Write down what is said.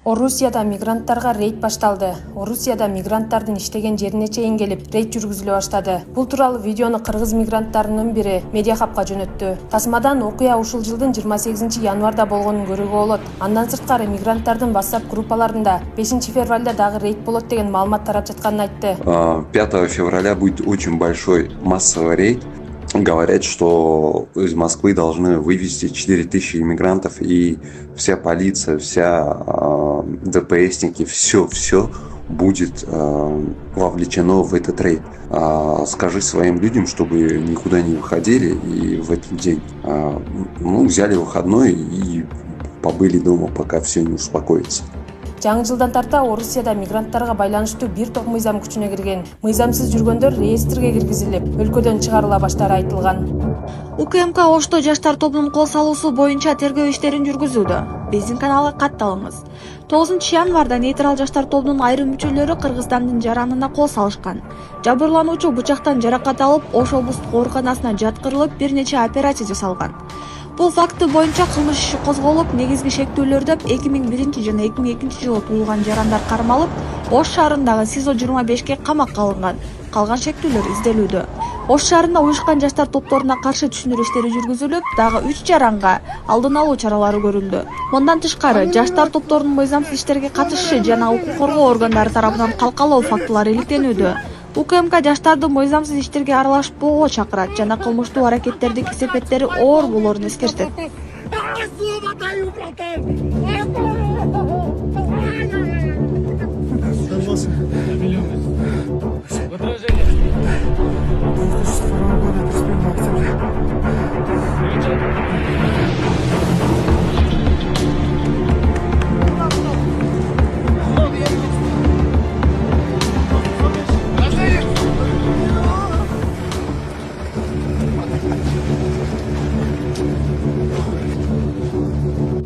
Орусияда мигранттарга рейд башталды. Орусияда мигранттардын иштеген жерине чейин келип, рейд жүргүзүлө баштады. Бул тууралуу видеону кыргыз мигранттарынын бири медиа хабка жөнөттү. Тасмадан окуя ушул жылдын 28 январда болгонун көрүүгө болот. Андан сырткары мигранттардын WhatsApp группаларында 5 февралда дагы рейд болот деген маалымат тарап жатканын айтты. 5 февраля будет очень большой массовый рейд. Говорят, что из Москвы должны вывести 4000 иммигрантов, и вся полиция, вся ДПСники, все будет вовлечено в этот рейд. Скажи своим людям, чтобы никуда не выходили, и в этот день взяли выходной и побыли дома, пока все не успокоится. Жаңы жылдан тарта Орусияда мигранттарга байланыштуу бир топ мыйзам күчүнө кирген. Мыйзамсыз жүргөндөр реестрге киргизилип, өлкөдөн чыгарыла баштары айтылган. УКМК Ошто жаштар тобунун кол салуусу боюнча тергөө иштерин жүргүзүүдө. Биздин каналга катталыңыз. 9 январда нейтрал жаштар тобунун айрым мүчөлөрү Кыргызстандын жаранына кол салышкан. Жабырлануучу бычактан жаракат алып, Ош облустук ооруканасына жаткырылып, бир нече операция жасалган. Бул факты боюнча кылмыш иши козголуп, негизги шектүүлөр деп 2001 жана 2002 жылы туулган жарандар кармалып, Ош шаарындагы СИЗО 25ке камакка алынган. Калган шектүүлөр изделүүдө. Ош шаарында уюшкан жаштар топторуна каршы түшүндүрүү иштери жүргүзүлүп, дагы 3 жаранга алдын алуу чаралары көрүлдү. Мындан тышкары, жаштар топторунун мыйзамсыз иштерге катышы жана укук коргоо органдары тарабынан калкалоо фактылары иликтенүүдө. УКМК жаштарды мыйзамсыз иштерге аралашпоого чакырат жана кылмыштуу аракеттердин кесепеттери оор болоорун эскертет.